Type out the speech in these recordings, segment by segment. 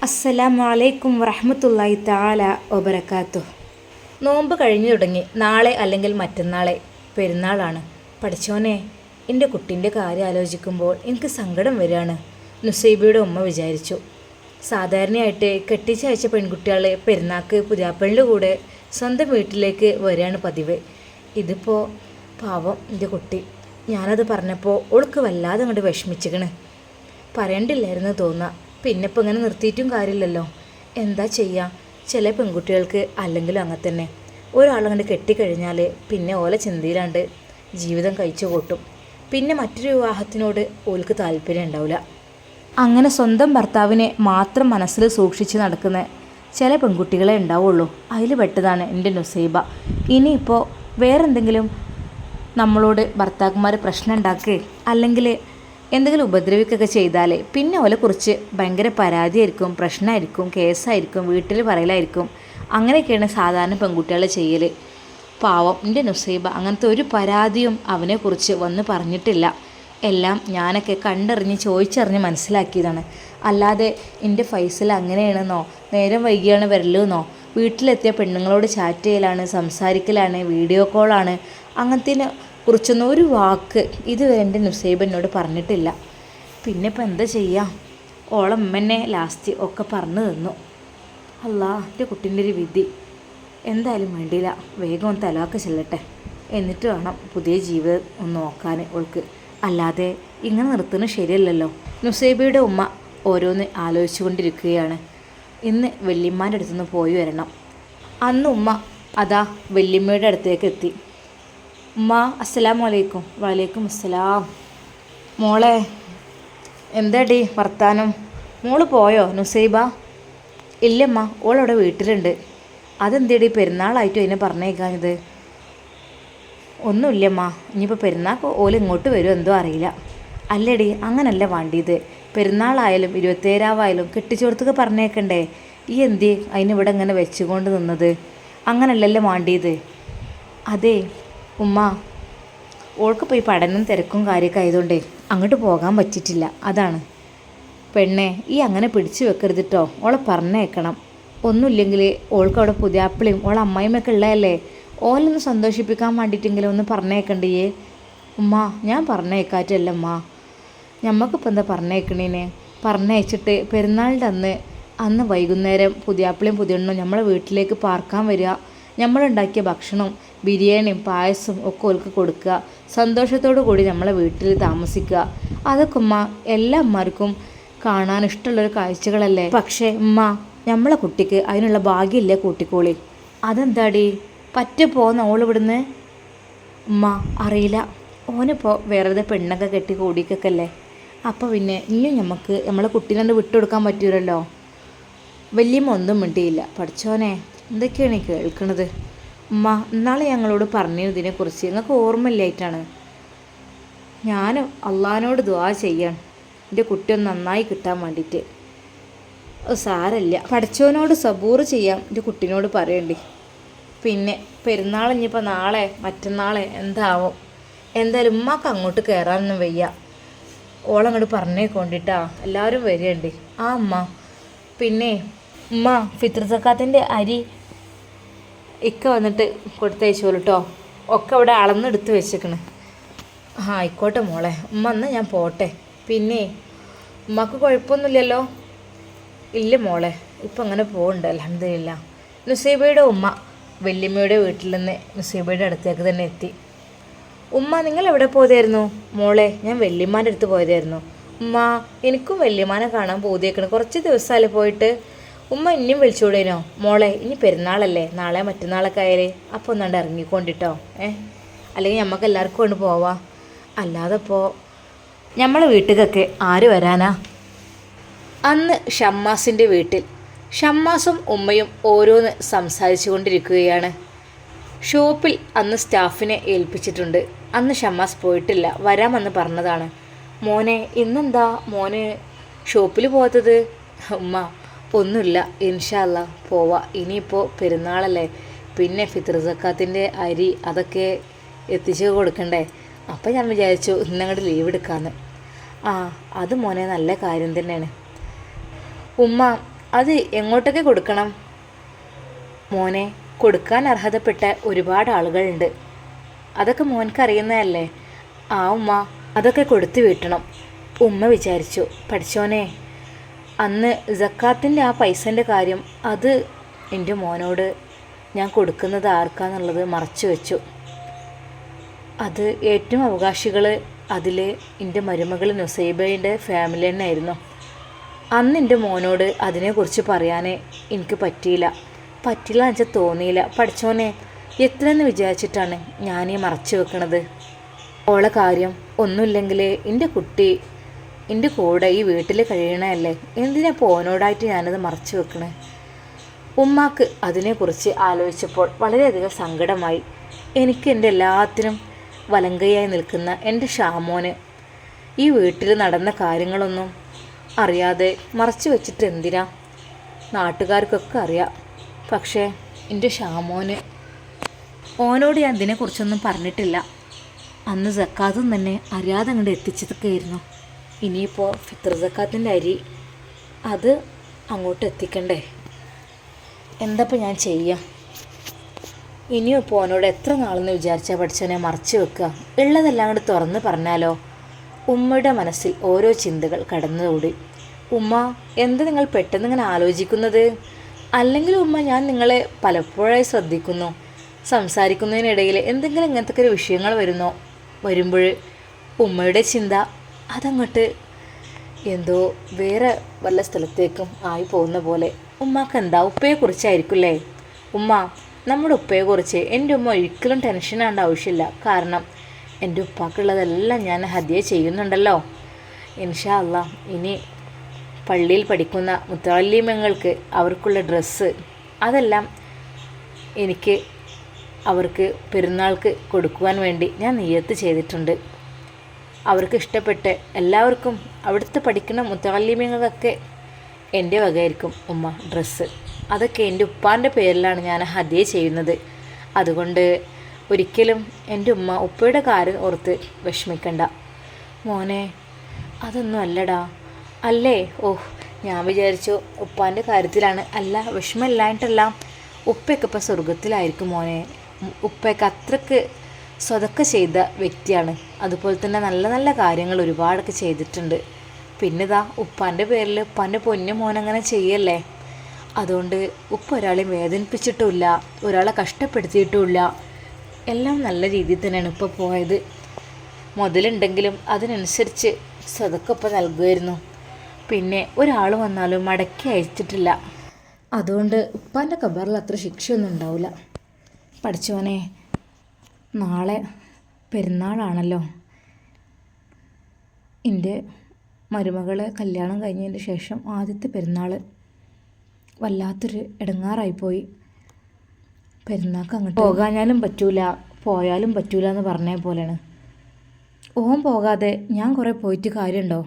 അസ്സലാമു അലൈക്കും വറഹ്മത്തുള്ളാഹി തആല വബറകാതുഹു. നോമ്പ് കഴിഞ്ഞു തുടങ്ങി. നാളെ അല്ലെങ്കിൽ മറ്റന്നാളെ പെരുന്നാളാണ്. പഠിച്ചോനെ, എൻ്റെ കുട്ടീൻ്റെ കാര്യം ആലോചിക്കുമ്പോൾ എനിക്ക് സങ്കടം വരികയാണ്. നുസൈബയുടെ ഉമ്മ വിചാരിച്ചു. സാധാരണയായിട്ട് കെട്ടിച്ചയച്ച പെൺകുട്ടികൾ പെരുന്നാൾക്ക് പുതിയാപ്പളിൻ്റെ കൂടെ സ്വന്തം വീട്ടിലേക്ക് വരികയാണ് പതിവ്. ഇതിപ്പോൾ പാവം എൻ്റെ കുട്ടി. ഞാനത് പറഞ്ഞപ്പോൾ ഓൾക്ക് വല്ലാതെ അങ്ങോട്ട് വിഷമിച്ചിക്കണ്. പറയണ്ടില്ലായിരുന്നു തോന്നുക. പിന്നെ ഇപ്പം ഇങ്ങനെ നിർത്തിയിട്ടും കാര്യമില്ലല്ലോ. എന്താ ചെയ്യുക? ചില പെൺകുട്ടികൾക്ക് അല്ലെങ്കിലും അങ്ങനെ തന്നെ. ഒരാളങ്ങോട്ട് കെട്ടിക്കഴിഞ്ഞാൽ പിന്നെ ഓല ചിന്തയിലാണ്ട് ജീവിതം കഴിച്ചു കൂട്ടും. പിന്നെ മറ്റൊരു വിവാഹത്തിനോട് ഓൾക്ക് താല്പര്യം ഉണ്ടാവില്ല. അങ്ങനെ സ്വന്തം ഭർത്താവിനെ മാത്രം മനസ്സിൽ സൂക്ഷിച്ച് നടക്കുന്ന ചില പെൺകുട്ടികളെ ഉണ്ടാവുള്ളൂ. അതിൽ പെട്ടതാണ് എൻ്റെ നുസൈബ. ഇനിയിപ്പോൾ വേറെന്തെങ്കിലും നമ്മളോട് ഭർത്താക്കന്മാർ പ്രശ്നം ഉണ്ടാക്കുക അല്ലെങ്കിൽ എന്തെങ്കിലും ഉപദ്രവിക്കുകയൊക്കെ ചെയ്താൽ പിന്നെ ഓലെക്കുറിച്ച് ഭയങ്കര പരാതിയായിരിക്കും, പ്രശ്നമായിരിക്കും, കേസായിരിക്കും, വീട്ടിൽ പറയലായിരിക്കും. അങ്ങനെയൊക്കെയാണ് സാധാരണ പെൺകുട്ടികൾ ചെയ്യൽ. പാവം എൻ്റെ നുസൈബ അങ്ങനത്തെ ഒരു പരാതിയും അവനെക്കുറിച്ച് വന്ന് പറഞ്ഞിട്ടില്ല. എല്ലാം ഞാനൊക്കെ കണ്ടറിഞ്ഞ് ചോദിച്ചറിഞ്ഞ് മനസ്സിലാക്കിയതാണ്. അല്ലാതെ എൻ്റെ ഫൈസൽ അങ്ങനെയാണെന്നോ നേരം വൈകിയാണ് വരലെന്നോ വീട്ടിലെത്തിയ പെണ്ണുങ്ങളോട് ചാറ്റ് ചെയ്യലാണ്, സംസാരിക്കലാണ്, വീഡിയോ കോളാണ്, അങ്ങനത്തേനെ കുറിച്ചൊന്നും ഒരു വാക്ക് ഇതുവരെ എൻ്റെ നുസൈബ എന്നോട് പറഞ്ഞിട്ടില്ല. പിന്നെ ഇപ്പം എന്താ ചെയ്യുക? ഓളമ്മന്നെ ലാസ്റ്റ് ഒക്കെ പറഞ്ഞു തന്നു. അല്ലാ, എൻ്റെ കുട്ടീൻ്റെ ഒരു വിധി. എന്തായാലും വേണ്ടിയില്ല, വേഗം ഒന്ന് തലാക്ക് ചെല്ലട്ടെ. എന്നിട്ട് വേണം പുതിയ ജീവിതം ഒന്ന് നോക്കാൻ ഓൾക്ക്. അല്ലാതെ ഇങ്ങനെ നിർത്തുന്നത് ശരിയല്ലല്ലോ. നുസൈബയുടെ ഉമ്മ ഓരോന്ന് ആലോചിച്ചു കൊണ്ടിരിക്കുകയാണ്. ഇന്ന് വല്യമ്മാൻ്റെ അടുത്തുനിന്ന് പോയി വരണം. അന്ന് ഉമ്മ അതാ വല്യമ്മയുടെ അടുത്തേക്ക് എത്തി. ഉമ്മ, അസ്സലാമു അലൈക്കും. വലൈക്കും അസ്സലാം. മോളെ, എന്താടി വർത്താനം? മോള് പോയോ നുസൈബ? ഇല്ലമ്മ, ഓളവിടെ വീട്ടിലുണ്ട്. അതെന്തേടി പെരുന്നാളായിട്ടും അതിനെ പറഞ്ഞേക്കാഞ്ഞത്? ഒന്നുമില്ലമ്മ, ഇനിയിപ്പോൾ പെരുന്നാൾക്ക് ഓല് ഇങ്ങോട്ട് വരുമോ എന്തോ അറിയില്ല. അല്ലേടി, അങ്ങനല്ല വേണ്ടിയത്. പെരുന്നാളായാലും 27-ആവായാലും കെട്ടിച്ചോടത്തൊക്കെ പറഞ്ഞേക്കണ്ടേ? ഈ എന്തി അതിനിവിടെ ഇങ്ങനെ വെച്ചുകൊണ്ട് നിന്നത്? അങ്ങനല്ലല്ലോ വേണ്ടിയത്. അതെ ഉമ്മ, ഓൾക്ക് പോയി പഠനം തിരക്കും കാര്യമൊക്കെ ആയതുകൊണ്ടേ അങ്ങോട്ട് പോകാൻ പറ്റിയിട്ടില്ല. അതാണ്. പെണ്ണെ, ഈ അങ്ങനെ പിടിച്ചു വെക്കരുതിട്ടോ. ഓളെ പറഞ്ഞേക്കണം. ഒന്നുമില്ലെങ്കിൽ ഓൾക്ക് അവിടെ പുതിയാപ്പിളിയും ഓളെ അമ്മായിമ്മയൊക്കെ ഉള്ളതല്ലേ. ഓലൊന്ന് സന്തോഷിപ്പിക്കാൻ വേണ്ടിയിട്ടെങ്കിലും ഒന്ന് പറഞ്ഞേക്കണ്ടേ? ഉമ്മ, ഞാൻ പറഞ്ഞേക്കാറ്റല്ല ഉമ്മ. ഞമ്മക്കിപ്പോൾ എന്താ പറഞ്ഞേക്കണേന്? പറഞ്ഞയച്ചിട്ട് പെരുന്നാളിൻ്റെ അന്ന് വൈകുന്നേരം പുതിയാപ്പിളിയും പുതിയണ്ണും നമ്മളെ വീട്ടിലേക്ക് പാർക്കാൻ വരിക. നമ്മളുണ്ടാക്കിയ ഭക്ഷണം, ബിരിയാണിയും പായസം ഒക്കെ ഓൾക്ക് കൊടുക്കുക. സന്തോഷത്തോടു കൂടി നമ്മളെ വീട്ടിൽ താമസിക്കുക. അതൊക്കെ ഉമ്മ എല്ലാ അമ്മമാർക്കും കാണാൻ ഇഷ്ടമുള്ളൊരു കാഴ്ചകളല്ലേ. പക്ഷേ ഉമ്മ, നമ്മളെ കുട്ടിക്ക് അതിനുള്ള ഭാഗ്യമില്ലേ കൂട്ടിക്കോളി. അതെന്താടി പറ്റ പോന്ന ഓളിവിടുന്ന്? ഉമ്മ, അറിയില്ല. ഓനിപ്പോൾ വേറെ പെണ്ണൊക്കെ കെട്ടി കൂടിക്കൊക്കെ അല്ലേ. അപ്പോൾ പിന്നെ ഇനിയും നമുക്ക് നമ്മളെ കുട്ടീനെ വിട്ടുകൊടുക്കാൻ പറ്റൂലല്ലോ. വല്യമ്മ ഒന്നും മിണ്ടിയില്ല. പഠിച്ചോനെ, എന്തൊക്കെയാണ് ഈ കേൾക്കണത്? ഉമ്മ, ഇന്നാളെ ഞങ്ങളോട് പറഞ്ഞതിനെക്കുറിച്ച് നിങ്ങൾക്ക് ഓർമ്മയില്ലായിട്ടാണ്. ഞാൻ അള്ളാഹിനോട് ദുആ ചെയ്യാണ് എൻ്റെ കുട്ടി ഒന്ന് നന്നായി കിട്ടാൻ വേണ്ടിയിട്ട്. സാരമില്ല, പഠിച്ചവനോട് സബൂറ് ചെയ്യാം എൻ്റെ കുട്ടീനോട് പറയണ്ടി. പിന്നെ പെരുന്നാൾ ഇനിയിപ്പോൾ നാളെ മറ്റന്നാളെ എന്താവും? എന്തായാലും ഉമ്മാക്ക് അങ്ങോട്ട് കയറാനൊന്നും വയ്യ. ഓളങ്ങോട്ട് പറഞ്ഞേക്കൊണ്ടിട്ടാ. എല്ലാവരും വരികയുണ്ട്. ആ ഉമ്മ, പിന്നെ ഉമ്മ, ഫിത്ർ സക്കാത്തിൻ്റെ അരി ഇക്ക വന്നിട്ട് കൊടുത്തയച്ചോളൂ കേട്ടോ. ഒക്കെ ഇവിടെ അളന്നെടുത്ത് വെച്ചേക്കണ്. ആ ആയിക്കോട്ടെ മോളെ. ഉമ്മ, എന്നാൽ ഞാൻ പോട്ടെ. പിന്നെ ഉമ്മക്ക് കുഴപ്പമൊന്നുമില്ലല്ലോ? ഇല്ല മോളെ, ഇപ്പം അങ്ങനെ പോകുന്നുണ്ട് അൽഹംദുലില്ലാ. നുസൈബയുടെ ഉമ്മ വല്യമ്മയുടെ വീട്ടിൽ നിന്ന് നുസൈബയുടെ അടുത്തേക്ക് തന്നെ എത്തി. ഉമ്മ, നിങ്ങൾ എവിടെ പോയതായിരുന്നു? മോളെ, ഞാൻ വല്യമ്മാൻ്റെ അടുത്ത് പോയതായിരുന്നു. ഉമ്മ, എനിക്കും വല്യമ്മാനെ കാണാൻ പോതിയേക്കണം. കുറച്ച് ദിവസമല്ലേ പോയിട്ട്. ഉമ്മ, ഇനിയും വിളിച്ചുകൂടേനോ? മോളെ, ഇനി പെരുന്നാളല്ലേ, നാളെ മറ്റന്നാളൊക്കെ ആയാലേ. അപ്പോൾ ഒന്നാണ്ട് ഇറങ്ങിക്കൊണ്ടിട്ടോ. അല്ലെങ്കിൽ നമുക്ക് എല്ലാവർക്കും കൊണ്ട് പോവാം. അല്ലാതെ ഇപ്പോൾ നമ്മളെ വീട്ടിലൊക്കെ ആര് വരാനാ? അന്ന് ഷമ്മാസിൻ്റെ വീട്ടിൽ ഷമ്മാസും ഉമ്മയും ഓരോന്ന് സംസാരിച്ചു കൊണ്ടിരിക്കുകയാണ്. ഷോപ്പിൽ അന്ന് സ്റ്റാഫിനെ ഏൽപ്പിച്ചിട്ടുണ്ട്. അന്ന് ഷമ്മാസ് പോയിട്ടില്ല, വരാമെന്ന് പറഞ്ഞതാണ്. മോനെ, ഇന്നെന്താ മോന് ഷോപ്പിൽ പോകാത്തത്? ഉമ്മ, ഒന്നുമില്ല, ഇൻഷാ അല്ലാ പോവാം. ഇനിയിപ്പോൾ പെരുന്നാളല്ലേ, പിന്നെ ഫിത്ർ സക്കാത്തിൻ്റെ അരി അതൊക്കെ എത്തിച്ച് കൊടുക്കണ്ടേ. അപ്പം ഞാൻ വിചാരിച്ചു ഇന്നങ്ങോട്ട് ലീവ് എടുക്കാമെന്ന്. ആ, അത് മോനെ നല്ല കാര്യം തന്നെയാണ്. ഉമ്മ, അത് എങ്ങോട്ടൊക്കെ കൊടുക്കണം? മോനെ, കൊടുക്കാൻ അർഹതപ്പെട്ട ഒരുപാട് ആളുകളുണ്ട്. അതൊക്കെ മോൻക്കറിയുന്നതല്ലേ? ആ ഉമ്മ, അതൊക്കെ കൊടുത്തു വീട്ടണം. ഉമ്മ വിചാരിച്ചു, പഠിച്ചോനെ, അന്ന് സക്കാത്തിൻ്റെ ആ പൈസൻ്റെ കാര്യം അത് എൻ്റെ മോനോട് ഞാൻ കൊടുക്കുന്നത് ആർക്കാന്നുള്ളത് മറച്ചു വെച്ചു. അത് ഏറ്റവും അവകാശികൾ അതിൽ എൻ്റെ മരുമകൾ നുസൈബയുടെ ഫാമിലി തന്നെ ആയിരുന്നു. അന്ന് എൻ്റെ മോനോട് അതിനെക്കുറിച്ച് പറയാൻ എനിക്ക് പറ്റിയില്ല എന്ന് വെച്ചാൽ തോന്നിയില്ല. പഠിച്ചോനെ, എത്രയെന്ന് വിചാരിച്ചിട്ടാണ് ഞാനീ മറച്ചു വെക്കണത്. ഓളെ കാര്യം ഒന്നുമില്ലെങ്കിൽ എൻ്റെ കുട്ടി എൻ്റെ കൂടെ ഈ വീട്ടിൽ കഴിയണമല്ലേ, എന്തിനാ പോനോടായിട്ട് ഞാനത് മറച്ചു വെക്കണേ? ഉമ്മാക്ക് അതിനെക്കുറിച്ച് ആലോചിച്ചപ്പോൾ വളരെയധികം സങ്കടമായി. എനിക്ക് എൻ്റെ എല്ലാത്തിനും വലങ്കയായി നിൽക്കുന്ന എൻ്റെ ഷാമോന് ഈ വീട്ടിൽ നടന്ന കാര്യങ്ങളൊന്നും അറിയാതെ മറച്ചു വെച്ചിട്ട് എന്തിനാ? നാട്ടുകാർക്കൊക്കെ അറിയാം. പക്ഷേ എൻ്റെ ഷാമോന്, ഓനോട് ഞാൻ ഇതിനെക്കുറിച്ചൊന്നും പറഞ്ഞിട്ടില്ല. അന്ന് സക്കാത്തും തന്നെ അറിയാതെ അങ്ങോട്ട് എത്തിച്ചതൊക്കെ ആയിരുന്നു. ഇനിയിപ്പോൾ ഫിത്ർ സക്കാത്തിൻ്റെ അരി അത് അങ്ങോട്ട് എത്തിക്കണ്ടേ? എന്തപ്പോൾ ഞാൻ ചെയ്യുക? ഇനിയും ഇപ്പോൾ ഓനോട് എത്ര നാളെന്ന് വിചാരിച്ചാൽ പഠിച്ചവനെ മറച്ചു വെക്കുക? ഉള്ളതെല്ലാം കൂടി തുറന്ന് പറഞ്ഞാലോ? ഉമ്മയുടെ മനസ്സിൽ ഓരോ ചിന്തകൾ കടന്നുകൂടി. ഉമ്മ, എന്ത് നിങ്ങൾ പെട്ടെന്ന് ഇങ്ങനെ ആലോചിക്കുന്നത്? അല്ലെങ്കിൽ ഉമ്മ, ഞാൻ നിങ്ങളെ പലപ്പോഴായി ശ്രദ്ധിക്കുന്നു. സംസാരിക്കുന്നതിനിടയിൽ എന്തെങ്കിലും ഇങ്ങനത്തെ ഒരു വിഷയങ്ങൾ വരുമ്പോൾ ഉമ്മയുടെ ചിന്ത അതങ്ങോട്ട് എന്തോ വേറെ വല്ല സ്ഥലത്തേക്കും ആയി പോകുന്ന പോലെ. ഉമ്മാക്ക് എന്താ ഉപ്പയെക്കുറിച്ചായിരിക്കില്ലേ? ഉമ്മ, നമ്മുടെ ഉപ്പയെക്കുറിച്ച് എൻ്റെ ഉമ്മ ഒരിക്കലും ടെൻഷൻ ആവേണ്ട ആവശ്യമില്ല. കാരണം എൻ്റെ ഉപ്പാക്കുള്ളതെല്ലാം ഞാൻ ഹദിയ ചെയ്യുന്നുണ്ടല്ലോ. ഇൻഷാ അല്ലാ, ഇനി പള്ളിയിൽ പഠിക്കുന്ന മുത്തഅല്ലിമങ്ങൾക്ക് അവർക്കുള്ള ഡ്രസ്സ് അതെല്ലാം എനിക്ക് അവർക്ക് പെരുന്നാൾക്ക് കൊടുക്കുവാൻ വേണ്ടി ഞാൻ നിയ്യത്ത് ചെയ്തിട്ടുണ്ട്. അവർക്ക് ഇഷ്ടപ്പെട്ട് എല്ലാവർക്കും അവിടുത്തെ പഠിക്കുന്ന മുത്തഅല്ലിമങ്ങൾക്കൊക്കെ എൻ്റെ വകയായിരിക്കും ഉമ്മ ഡ്രസ്സ്. അതൊക്കെ എൻ്റെ ഉപ്പാൻ്റെ പേരിലാണ് ഞാൻ ഹദിയ ചെയ്യുന്നത്. അതുകൊണ്ട് ഒരിക്കലും എൻ്റെ ഉമ്മ ഉപ്പയുടെ കാര്യം ഓർത്ത് വിഷമിക്കണ്ട. മോനെ, അതൊന്നും അല്ലടാ. അല്ലേ? ഓഹ്, ഞാൻ വിചാരിച്ചു ഉപ്പാൻ്റെ കാര്യത്തിലാണ്. അല്ല, വിഷമമില്ലായിട്ടല്ല. ഉപ്പയൊക്കെ ഇപ്പം സ്വർഗത്തിലായിരിക്കും മോനെ. ഉപ്പയൊക്കെ അത്രയ്ക്ക് സ്വതക്ക ചെയ്ത വ്യക്തിയാണ്. അതുപോലെ തന്നെ നല്ല നല്ല കാര്യങ്ങൾ ഒരുപാടൊക്കെ ചെയ്തിട്ടുണ്ട്. പിന്നെ ഇതാ ഉപ്പാൻ്റെ പേരിൽ ഉപ്പാൻ്റെ പൊന്നു മോനങ്ങനെ ചെയ്യല്ലേ. അതുകൊണ്ട് ഉപ്പ ഒരാളെയും വേദനിപ്പിച്ചിട്ടുമില്ല, ഒരാളെ കഷ്ടപ്പെടുത്തിയിട്ടുമില്ല. എല്ലാം നല്ല രീതിയിൽ തന്നെയാണ് ഇപ്പോൾ പോയത്. മുതലുണ്ടെങ്കിലും അതിനനുസരിച്ച് സ്വതക്കൊപ്പം നൽകുമായിരുന്നു. പിന്നെ ഒരാൾ വന്നാലും മടക്കി അയച്ചിട്ടില്ല. അതുകൊണ്ട് ഉപ്പാൻ്റെ ഖബറിൽ അത്ര ശിക്ഷയൊന്നും ഉണ്ടാവില്ല. പഠിച്ചോനെ, നാളെ പെരുന്നാളാണല്ലോ. എൻ്റെ മരുമകളെ കല്യാണം കഴിഞ്ഞതിന് ശേഷം ആദ്യത്തെ പെരുന്നാൾ വല്ലാത്തൊരു ഇടങ്ങാറായിപ്പോയി. പെരുന്നാൾക്ക് അങ്ങോട്ട് പോകാനും പറ്റൂല, പോയാലും പറ്റൂല എന്ന് പറഞ്ഞ പോലെയാണ്. ഓൻ പോകാതെ ഞാൻ കുറേ പോയിട്ട് കാര്യമുണ്ടോ?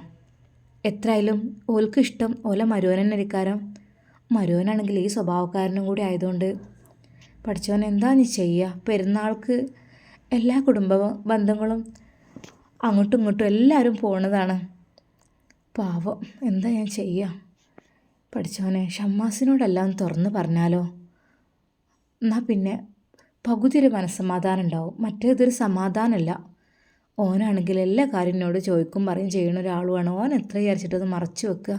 എത്രയായാലും ഓൾക്ക് ഇഷ്ടം ഓലെ മരുവനെന്നിരിക്കാരം. മരുവനാണെങ്കിൽ ഈ സ്വഭാവക്കാരനും കൂടി ആയതുകൊണ്ട് പഠിച്ചവൻ എന്താ നീ ചെയ്യുക? പെരുന്നാൾക്ക് എല്ലാ കുടുംബ ബന്ധങ്ങളും അങ്ങോട്ടും ഇങ്ങോട്ടും എല്ലാവരും പോണതാണ്. പാവം, എന്താ ഞാൻ ചെയ്യുക? പഠിച്ചവനെ, ഷമ്മാസിനോടെല്ലാം തുറന്ന് പറഞ്ഞാലോ? എന്നാൽ പിന്നെ പകുതി ഒരു മനസ്സമാധാനം ഉണ്ടാവും. മറ്റേതൊരു സമാധാനമല്ല. ഓനാണെങ്കിൽ എല്ലാ കാര്യം എന്നോട് ചോദിക്കും പറയും ചെയ്യണ ഒരാളുമാണ്. ഓൻ എത്ര വിചാരിച്ചിട്ടത് മറച്ചു വെക്കുക?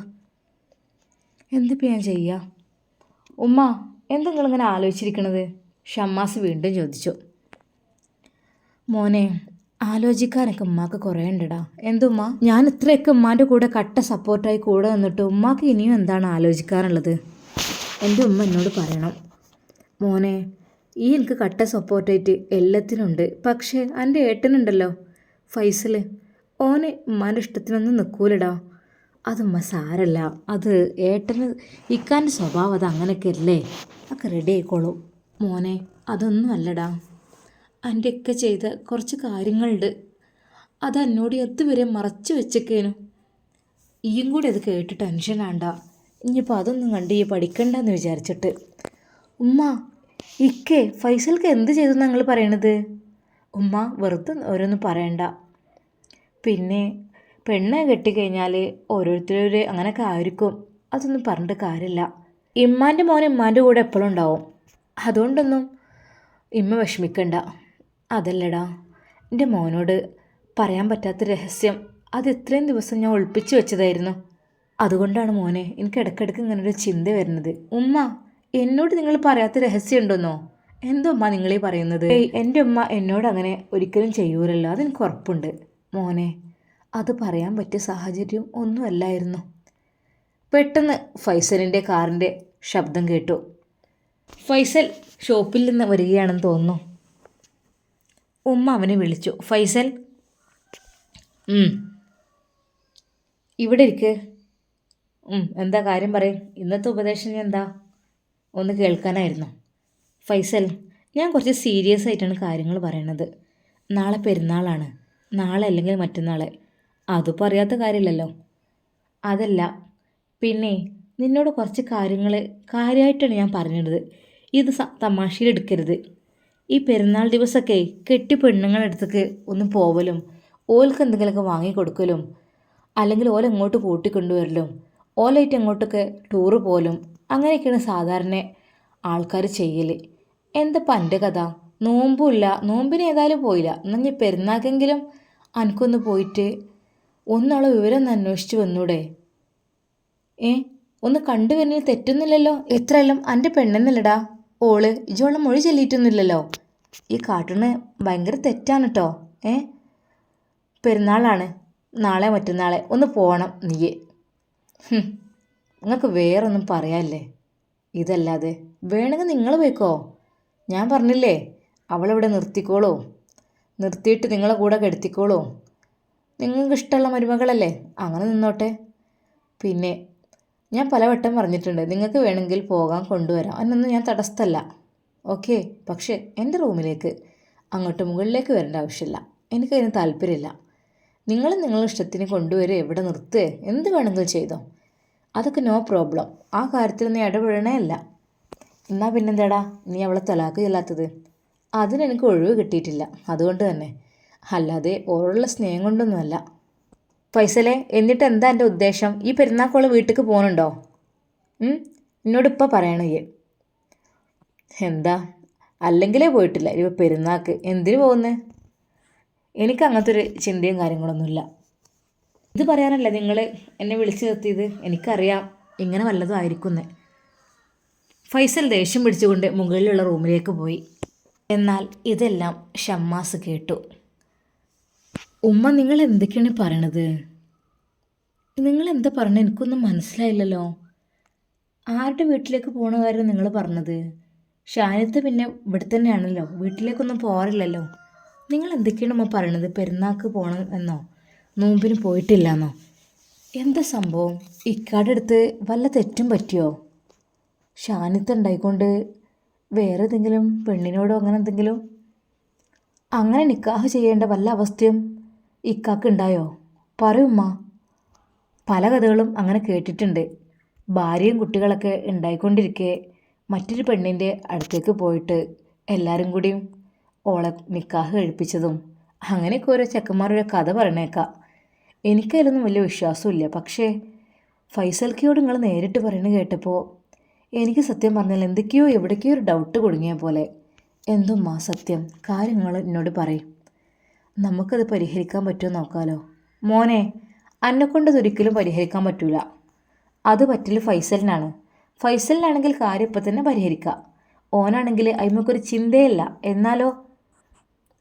എന്തിപ്പോൾ ഞാൻ ചെയ്യുക? ഉമ്മ, എന്തെങ്കിലിങ്ങനെ ആലോചിച്ചിരിക്കണത്? ഷമ്മാസ് വീണ്ടും ചോദിച്ചു. മോനെ, ആലോചിക്കാനൊക്കെ ഉമ്മാക്ക് കുറേ ഉണ്ടടാ. എന്തുമ്മ? ഞാൻ ഇത്രയൊക്കെ ഉമ്മാൻ്റെ കൂടെ കട്ട സപ്പോർട്ടായി കൂടെ നിന്നിട്ട് ഉമ്മാക്ക് ഇനിയും എന്താണ് ആലോചിക്കാറുള്ളത്? എൻ്റെ ഉമ്മ എന്നോട് പറയണം. മോനെ, ഈ എനിക്ക് കട്ട സപ്പോർട്ടായിട്ട് എല്ലാത്തിനുണ്ട്. പക്ഷേ എൻ്റെ ഏട്ടനുണ്ടല്ലോ ഫൈസൽ, ഓന് ഉമ്മാൻ്റെ ഇഷ്ടത്തിനൊന്നും നിൽക്കൂലടാ. അതുമ്മ സാരല്ല, അത് ഏട്ടന് ഇക്കാൻ്റെ സ്വഭാവം അത് അങ്ങനെയൊക്കെ അല്ലേ, അതൊക്കെ റെഡി ആയിക്കോളും. മോനെ, അതൊന്നും അല്ലടാ. എൻ്റെയൊക്കെ ചെയ്ത കുറച്ച് കാര്യങ്ങളുണ്ട്, അത് എന്നോട് അതുവരെ മറച്ചു വെച്ചേക്കേനു. ഈയും കൂടി അത് കേട്ട് ടെൻഷൻ ആണ്ട. ഇനിയിപ്പോൾ അതൊന്നും കണ്ട് ഈ പഠിക്കണ്ടെന്ന് വിചാരിച്ചിട്ട്. ഉമ്മ, ഇക്കേ ഫൈസൽക്ക് എന്ത് ചെയ്തു നിങ്ങൾ പറയണത്? ഉമ്മ, വെറുതെ ഓരോന്നും പറയണ്ട. പിന്നെ പെണ്ണ് കെട്ടിക്കഴിഞ്ഞാൽ ഓരോരുത്തർ അങ്ങനെയൊക്കെ ആയിരിക്കും. അതൊന്നും പറഞ്ഞിട്ട് കാര്യമില്ല. ഇമ്മാൻ്റെ മോൻ ഇമ്മാൻ്റെ കൂടെ എപ്പോഴും ഉണ്ടാവും. അതുകൊണ്ടൊന്നും ഇമ്മ വിഷമിക്കണ്ട. അതല്ലടാ, എൻ്റെ മോനോട് പറയാൻ പറ്റാത്ത രഹസ്യം അത് ഇത്രയും ദിവസം ഞാൻ ഒളിപ്പിച്ചു വെച്ചതായിരുന്നു. അതുകൊണ്ടാണ് മോനെ എനിക്ക് ഇടയ്ക്കിടയ്ക്ക് ഇങ്ങനൊരു ചിന്ത വരുന്നത്. ഉമ്മ, എന്നോട് നിങ്ങൾ പറയാത്ത രഹസ്യം ഉണ്ടെന്നോ? എന്തോ ഉമ്മ നിങ്ങളീ പറയുന്നത്? എൻ്റെ ഉമ്മ എന്നോട് അങ്ങനെ ഒരിക്കലും ചെയ്യൂലല്ലോ, അതെനിക്ക് ഉറപ്പുണ്ട്. മോനെ, അത് പറയാൻ പറ്റിയ സാഹചര്യം ഒന്നുമല്ലായിരുന്നു. പെട്ടെന്ന് ഫൈസലിൻ്റെ കാറിൻ്റെ ശബ്ദം കേട്ടു. ഫൈസൽ ഷോപ്പിൽ നിന്ന് വരികയാണെന്ന് തോന്നുന്നു. ഉമ്മ അവനെ വിളിച്ചു. ഫൈസൽ, ഇവിടെ ഇരിക്ക്. എന്താ കാര്യം പറയും. ഇന്നത്തെ ഉപദേശം എന്താ? ഒന്ന് കേൾക്കാനായിരുന്നു. ഫൈസൽ, ഞാൻ കുറച്ച് സീരിയസ് ആയിട്ടാണ് കാര്യങ്ങൾ പറയണത്. നാളെ പെരുന്നാളാണ്. നാളെ അല്ലെങ്കിൽ മറ്റന്നാളെ. അതിപ്പോൾ അറിയാത്ത കാര്യമില്ലല്ലോ. അതല്ല, പിന്നെ നിന്നോട് കുറച്ച് കാര്യങ്ങൾ കാര്യമായിട്ടാണ് ഞാൻ പറഞ്ഞത്. ഇത് തമാശയിൽ എടുക്കരുത്. ഈ പെരുന്നാൾ ദിവസമൊക്കെ കെട്ടി പെണ്ണുങ്ങളുടെ അടുത്തേക്ക് ഒന്ന് പോവലും ഓൽക്ക് എന്തെങ്കിലുമൊക്കെ വാങ്ങിക്കൊടുക്കലും അല്ലെങ്കിൽ ഓല എങ്ങോട്ട് കൂട്ടിക്കൊണ്ടുവരലും ഓലായിട്ട് എങ്ങോട്ടൊക്കെ ടൂറ് പോലും അങ്ങനെയൊക്കെയാണ് സാധാരണ ആൾക്കാർ ചെയ്യൽ. എന്തപ്പം എൻ്റെ കഥ? നോമ്പുമില്ല, നോമ്പിന് ഏതായാലും പോയില്ല. എന്നാൽ ഞാൻ പെരുന്നാക്കെങ്കിലും അനക്കൊന്ന് പോയിട്ട് ഒന്നാളെ വിവരം ഒന്ന് അന്വേഷിച്ച് വന്നൂടെ? ഒന്ന് കണ്ടുവരുന്നതിന് തെറ്റൊന്നുമില്ലല്ലോ. എത്രയെല്ലാം എൻ്റെ പെണ്ണെന്നല്ലടാ ഓള്. ഇജോളം മൊഴി ചൊല്ലിയിട്ടൊന്നുമില്ലല്ലോ. ഈ കാട്ടിന് ഭയങ്കര തെറ്റാണ് കേട്ടോ. പെരുന്നാളാണ്, നാളെ മറ്റന്നാളെ ഒന്ന് പോകണം നീയെ. നിങ്ങൾക്ക് വേറൊന്നും പറയാല്ലേ? ഇതല്ലാതെ വേണമെങ്കിൽ നിങ്ങൾ പോയിക്കോ. ഞാൻ പറഞ്ഞില്ലേ, അവളിവിടെ നിർത്തിക്കോളൂ. നിർത്തിയിട്ട് നിങ്ങളെ കൂടെ കെടുത്തിക്കോളൂ. നിങ്ങൾക്ക് ഇഷ്ടമുള്ള മരുമകളല്ലേ, അങ്ങനെ നിന്നോട്ടെ. പിന്നെ ഞാൻ പലവട്ടം പറഞ്ഞിട്ടുണ്ട്, നിങ്ങൾക്ക് വേണമെങ്കിൽ പോകാൻ കൊണ്ടുവരാം, അതിനൊന്നും ഞാൻ തടസ്സമല്ല. ഓക്കെ, പക്ഷേ എൻ്റെ റൂമിലേക്ക് അങ്ങോട്ട് മുകളിലേക്ക് വരേണ്ട ആവശ്യമില്ല. എനിക്കതിന് താല്പര്യമില്ല. നിങ്ങളുടെ ഇഷ്ടത്തിന് കൊണ്ടുവരിക, എവിടെ നിർത്തുക, എന്ത് വേണമെങ്കിലും ചെയ്തോ, അതൊക്കെ നോ പ്രോബ്ലം. ആ കാര്യത്തിൽ നീ ഇടപെടണേ അല്ല. എന്നാൽ പിന്നെന്താടാ നീ അവളെ തലാക്ക് ചെല്ലാത്തത്? അതിനെനിക്ക് ഒഴിവ് കിട്ടിയിട്ടില്ല, അതുകൊണ്ട് തന്നെ. അല്ലാതെ ഓരോടുള്ള സ്നേഹം കൊണ്ടൊന്നുമല്ല. ഫൈസലെ, എന്നിട്ട് എന്താ എൻ്റെ ഉദ്ദേശം? ഈ പെരുന്നാക്കോള് വീട്ടിലേക്ക് പോകുന്നുണ്ടോ? എന്നോടിപ്പോൾ പറയണേ. എന്താ, അല്ലെങ്കിലേ പോയിട്ടില്ല. ഇപ്പോൾ പെരുന്നാക്ക് എന്തിനു പോകുന്നത്? എനിക്ക് അങ്ങനത്തെ ഒരു ചിന്തയും കാര്യങ്ങളൊന്നുമില്ല. ഇത് പറയാനല്ല നിങ്ങൾ എന്നെ വിളിച്ചു നിർത്തിയത്. എനിക്കറിയാം ഇങ്ങനെ വല്ലതും ആയിരിക്കുന്നേ. ഫൈസൽ ദേഷ്യം പിടിച്ചുകൊണ്ട് മുകളിലുള്ള റൂമിലേക്ക് പോയി. എന്നാൽ ഇതെല്ലാം ഷമ്മാസ് കേട്ടു. ഉമ്മ, നിങ്ങൾ എന്തൊക്കെയാണ് പറയണത്? നിങ്ങളെന്താ പറഞ്ഞത്? എനിക്കൊന്നും മനസ്സിലായില്ലല്ലോ. ആരുടെ വീട്ടിലേക്ക് പോകണ കാര്യം നിങ്ങൾ പറഞ്ഞത്? ഷാനിത്ത് പിന്നെ ഇവിടെ തന്നെയാണല്ലോ, വീട്ടിലേക്കൊന്നും പോകാറില്ലല്ലോ. നിങ്ങൾ എന്തൊക്കെയാണ് ഉമ്മ പറയണത്? പെരുന്നാൾക്ക് പോകണം എന്നോ, നോമ്പിന് പോയിട്ടില്ല എന്നോ? എന്താ സംഭവം? ഇക്കാടെ അടുത്ത് വല്ല തെറ്റും പറ്റിയോ? ഷാനിത്ത് ഉണ്ടായിക്കൊണ്ട് വേറെ ഏതെങ്കിലും പെണ്ണിനോടോ അങ്ങനെ എന്തെങ്കിലും അങ്ങനെ നിക്കാഹ് ചെയ്യേണ്ട വല്ല അവസ്ഥയും ഇക്കാക്ക് ഉണ്ടായോ? പറയുമ്മ. പല കഥകളും അങ്ങനെ കേട്ടിട്ടുണ്ട്. ഭാര്യയും കുട്ടികളൊക്കെ ഉണ്ടായിക്കൊണ്ടിരിക്കെ മറ്റൊരു പെണ്ണിൻ്റെ അടുത്തേക്ക് പോയിട്ട് എല്ലാവരും കൂടിയും ഓളെ നിക്കാഹ് കഴിപ്പിച്ചതും അങ്ങനെയൊക്കെ ഓരോ ചെക്കന്മാരുടെ കഥ പറയണേക്കാം. എനിക്കതിലൊന്നും വലിയ വിശ്വാസമില്ല. പക്ഷേ ഫൈസൽക്കയോട് നിങ്ങൾ നേരിട്ട് പറയുന്നത് കേട്ടപ്പോൾ എനിക്ക് സത്യം പറഞ്ഞാൽ എന്തൊക്കെയോ എവിടേക്കോ ഒരു ഡൗട്ട് കുടുങ്ങിയ പോലെ. എന്തുമ്മാ സത്യം? കാര്യങ്ങൾ എന്നോട് പറയും, നമുക്കത് പരിഹരിക്കാൻ പറ്റുമോ നോക്കാമല്ലോ. മോനെ, അന്നെക്കൊണ്ടതൊരിക്കലും പരിഹരിക്കാൻ പറ്റൂല. അത് പറ്റില്ല ഫൈസലിനാണ്. ഫൈസലിനാണെങ്കിൽ കാര്യം ഇപ്പം തന്നെ പരിഹരിക്കാം. ഓനാണെങ്കിൽ അതിമക്കൊരു ചിന്തയല്ല. എന്നാലോ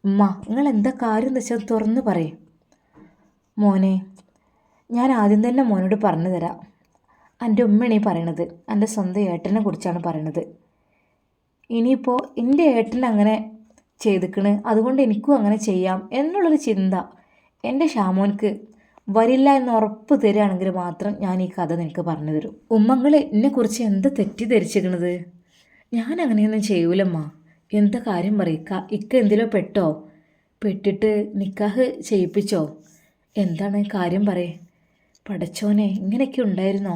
ഉമ്മ, നിങ്ങൾ എന്താ കാര്യം എന്ന് വെച്ചാൽ തുറന്ന് പറയും. മോനെ, ഞാൻ ആദ്യം തന്നെ മോനോട് പറഞ്ഞു തരാം. എൻ്റെ ഉമ്മയാണ് ഈ പറയണത്. എൻ്റെ സ്വന്തം ഏട്ടനെ കുറിച്ചാണ് പറയണത്. ഇനിയിപ്പോൾ എൻ്റെ ഏട്ടൻ അങ്ങനെ ചെയ്തിക്കണ്, അതുകൊണ്ട് എനിക്കും അങ്ങനെ ചെയ്യാം എന്നുള്ളൊരു ചിന്ത എൻ്റെ ഷാമോൻക്ക് വരില്ല എന്ന് ഉറപ്പ് തരികയാണെങ്കിൽ മാത്രം ഞാൻ ഈ കഥ നിനക്ക് പറഞ്ഞു തരും. ഉമ്മങ്ങൾ എന്നെക്കുറിച്ച് എന്താ തെറ്റിദ്ധരിച്ചിരിക്കണത്? ഞാൻ അങ്ങനെയൊന്നും ചെയ്യൂലമ്മ. എന്താ കാര്യം പറയിക്ക? ഇക്ക എന്തിലോ പെട്ടോ? പെട്ടിട്ട് നിക്കാഹ് ചെയ്യിപ്പിച്ചോ? എന്താണ് കാര്യം പറയേ? പടച്ചോനെ, ഇങ്ങനെയൊക്കെ ഉണ്ടായിരുന്നോ?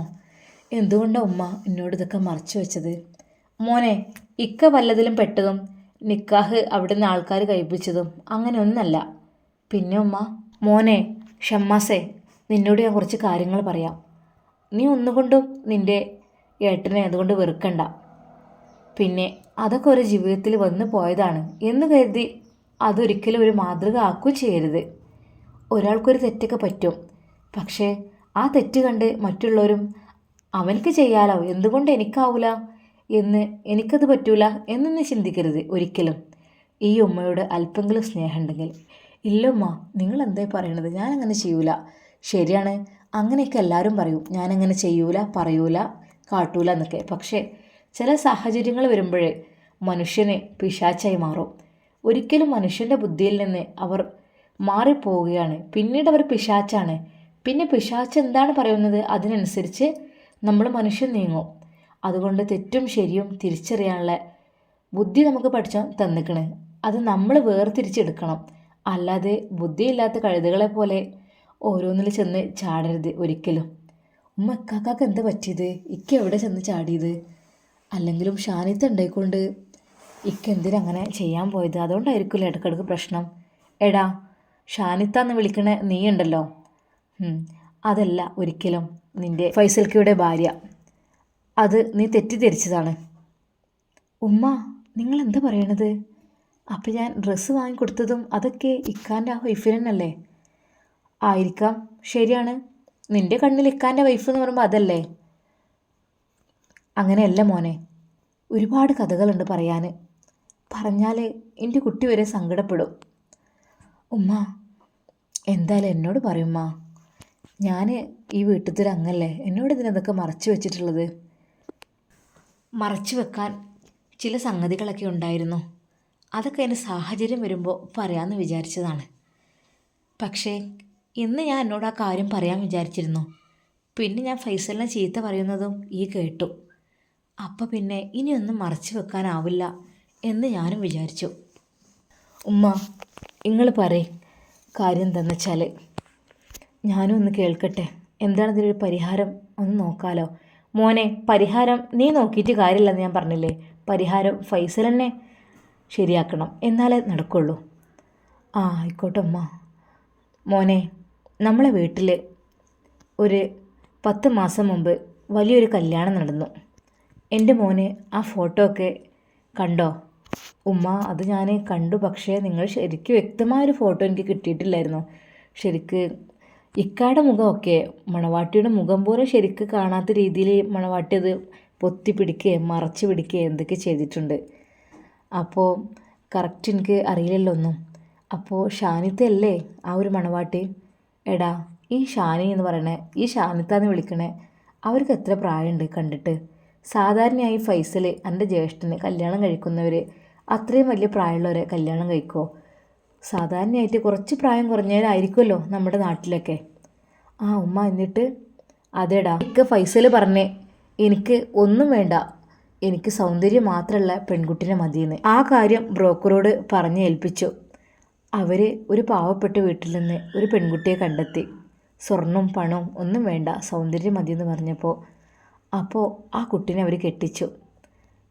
എന്തുകൊണ്ടാണ് ഉമ്മ എന്നോട് ഇതൊക്കെ മറച്ചു വെച്ചത്? മോനെ, ഇക്ക വല്ലതിലും പെട്ടതും നിക്കാഹ് അവിടുന്ന് ആൾക്കാർ കഴിപ്പിച്ചതും അങ്ങനെ ഒന്നല്ല. പിന്നെ ഉമ്മ, മോനെ ഷമ്മാസേ, നിന്നോട് ഞാൻ കുറച്ച് കാര്യങ്ങൾ പറയാം. നീ ഒന്നുകൊണ്ടും നിൻ്റെ ഏട്ടനെ അതുകൊണ്ട് വെറുക്കണ്ട. പിന്നെ അതൊക്കെ ഒരു ജീവിതത്തിൽ വന്നു പോയതാണ് എന്ന് കരുതി അതൊരിക്കലും ഒരു മാതൃക ആക്കുകയും ചെയ്യരുത്. ഒരാൾക്കൊരു തെറ്റൊക്കെ പറ്റും, പക്ഷേ ആ തെറ്റ് കണ്ട് മറ്റുള്ളവരും അവനക്ക് ചെയ്യാലോ, എന്തുകൊണ്ട് എനിക്കാവൂല എന്ന്, എനിക്കത് പറ്റൂല എന്നൊന്നും ചിന്തിക്കരുത് ഒരിക്കലും. ഈ ഉമ്മയോട് അല്പെങ്കിലും സ്നേഹമുണ്ടെങ്കിൽ. ഇല്ലമ്മ, നിങ്ങൾ എന്താ പറയണത്? ഞാനങ്ങനെ ചെയ്യൂല. ശരിയാണ്, അങ്ങനെയൊക്കെ എല്ലാവരും പറയും, ഞാനങ്ങനെ ചെയ്യൂല, പറയൂല, കാട്ടൂല എന്നൊക്കെ. പക്ഷേ ചില സാഹചര്യങ്ങൾ വരുമ്പോഴേ മനുഷ്യന് പിശാച്ചായി മാറും. ഒരിക്കലും മനുഷ്യൻ്റെ ബുദ്ധിയിൽ നിന്ന് അവർ മാറിപ്പോവുകയാണ്. പിന്നീട് അവർ പിശാച്ചാണ്. പിന്നെ പിശാച്ച് എന്താണ് പറയുന്നത് അതിനനുസരിച്ച് നമ്മൾ മനുഷ്യൻ നീങ്ങും. അതുകൊണ്ട് തെറ്റും ശരിയും തിരിച്ചറിയാനുള്ള ബുദ്ധി നമുക്ക് പഠിച്ചാൽ തന്നിക്കണ്. അത് നമ്മൾ വേർതിരിച്ചെടുക്കണം. അല്ലാതെ ബുദ്ധിയില്ലാത്ത കഴുതകളെ പോലെ ഓരോന്നിൽ ചെന്ന് ചാടരുത് ഒരിക്കലും. ഉമ്മ, ഇക്കാക്കാക്ക് എന്താ പറ്റിയത്? ഇക്ക എവിടെ ചെന്ന് ചാടിയത്? അല്ലെങ്കിലും ഷാനിത്ത ഉണ്ടായിക്കൊണ്ട് ഇക്ക എന്തിനങ്ങനെ ചെയ്യാൻ പോയത്? അതുകൊണ്ടായിരിക്കില്ല ഇടയ്ക്കിടയ്ക്ക് പ്രശ്നം. എടാ, ഷാനിത്ത എന്ന് വിളിക്കണ നീ ഉണ്ടല്ലോ, അതല്ല ഒരിക്കലും നിൻ്റെ ഫൈസൽക്കയുടെ ഭാര്യ. അത് നീ തെറ്റിദ്ധരിച്ചതാണ്. ഉമ്മ, നിങ്ങൾ എന്താ പറയണത്? അപ്പം ഞാൻ ഡ്രസ്സ് വാങ്ങിക്കൊടുത്തതും അതൊക്കെ ഇക്കാൻ്റെ ആ വൈഫിനല്ലേ? ആയിരിക്കാം, ശരിയാണ്. നിൻ്റെ കണ്ണിൽ ഇക്കാൻ്റെ വൈഫ് എന്ന് പറയുമ്പോൾ അതല്ലേ? അങ്ങനെയല്ല മോനെ, ഒരുപാട് കഥകളുണ്ട് പറയാൻ. പറഞ്ഞാൽ എൻ്റെ കുട്ടി വരെ സങ്കടപ്പെടും. ഉമ്മ, എന്തായാലും എന്നോട് പറയുമ്മ. ഞാൻ ഈ വീട്ടിലത്തെ അങ്ങല്ലേ, എന്നോട് ഇതിനതൊക്കെ മറച്ചു വെച്ചിട്ടുള്ളത്? മറച്ചു വെക്കാൻ ചില സംഗതികളൊക്കെ ഉണ്ടായിരുന്നു. അതൊക്കെ എൻ്റെ സാഹചര്യം വരുമ്പോൾ പറയാമെന്ന് വിചാരിച്ചതാണ്. പക്ഷേ ഇന്ന് ഞാൻ എന്നോട് ആ കാര്യം പറയാൻ വിചാരിച്ചിരുന്നു. പിന്നെ ഞാൻ ഫൈസലിനെ ചീത്ത പറയുന്നതും ഈ കേട്ടു. അപ്പോൾ പിന്നെ ഇനിയൊന്നും മറച്ചു വെക്കാനാവില്ല എന്ന് ഞാനും വിചാരിച്ചു. ഉമ്മ, നിങ്ങൾ പറയും കാര്യം എന്താണെന്ന് വെച്ചാൽ ഞാനും ഒന്ന് കേൾക്കട്ടെ. എന്താണ് ഇതിലൊരു പരിഹാരം ഒന്ന് നോക്കാലോ? മോനെ, പരിഹാരം നീ നോക്കിയിട്ട് കാര്യമില്ലെന്ന് ഞാൻ പറഞ്ഞില്ലേ. പരിഹാരം ഫൈസൽ തന്നെ ശരിയാക്കണം, എന്നാലേ നടക്കുള്ളൂ. ആയിക്കോട്ടെ ഉമ്മ. മോനെ, നമ്മളെ വീട്ടിൽ ഒരു 10 മാസം മുമ്പ് വലിയൊരു കല്യാണം നടന്നു. എൻ്റെ മോന് ആ ഫോട്ടോ ഒക്കെ കണ്ടോ? ഉമ്മ, അത് ഞാൻ കണ്ടു. പക്ഷേ നിങ്ങൾ ശരിക്കും വ്യക്തമായൊരു ഫോട്ടോ എനിക്ക് കിട്ടിയിട്ടില്ലായിരുന്നു. ശരിക്ക് ഇക്കായുടെ മുഖമൊക്കെ മണവാട്ടിയുടെ മുഖം പോലെ ശരിക്ക് കാണാത്ത രീതിയിൽ മണവാട്ടി അത് പൊത്തി പിടിക്കുകയും മറച്ചു പിടിക്കുകയും എന്തൊക്കെ ചെയ്തിട്ടുണ്ട്. അപ്പോൾ കറക്റ്റ് എനിക്ക് അറിയില്ലല്ലോ ഒന്നും. അപ്പോൾ ഷാനിത്തയല്ലേ ആ ഒരു മണവാട്ടി? എടാ, ഈ ഷാനി എന്ന് പറയണേ, ഈ ഷാനിത്ത എന്ന് വിളിക്കണേ, അവർക്ക് എത്ര പ്രായമുണ്ട് കണ്ടിട്ട്? സാധാരണയായി ഫൈസൽ എൻ്റെ ജ്യേഷ്ഠന് കല്യാണം കഴിക്കുന്നവർ അത്രയും വലിയ പ്രായമുള്ളവരെ കല്യാണം കഴിക്കുമോ? സാധാരണയായിട്ട് കുറച്ച് പ്രായം കുറഞ്ഞവരായിരിക്കുമല്ലോ നമ്മുടെ നാട്ടിലൊക്കെ. ഉമ്മ, എന്നിട്ട്? അതേടാ, എനിക്ക് ഫൈസൽ പറഞ്ഞേ എനിക്ക് ഒന്നും വേണ്ട, എനിക്ക് സൗന്ദര്യം മാത്രമുള്ള പെൺകുട്ടിനെ മതിയെന്ന്. ആ കാര്യം ബ്രോക്കറോട് പറഞ്ഞ് ഏൽപ്പിച്ചു. അവർ ഒരു പാവപ്പെട്ട വീട്ടിൽ നിന്ന് ഒരു പെൺകുട്ടിയെ കണ്ടെത്തി. സ്വർണവും പണവും ഒന്നും വേണ്ട, സൗന്ദര്യം മതിയെന്ന് പറഞ്ഞപ്പോൾ ആ കുട്ടീനെ അവർ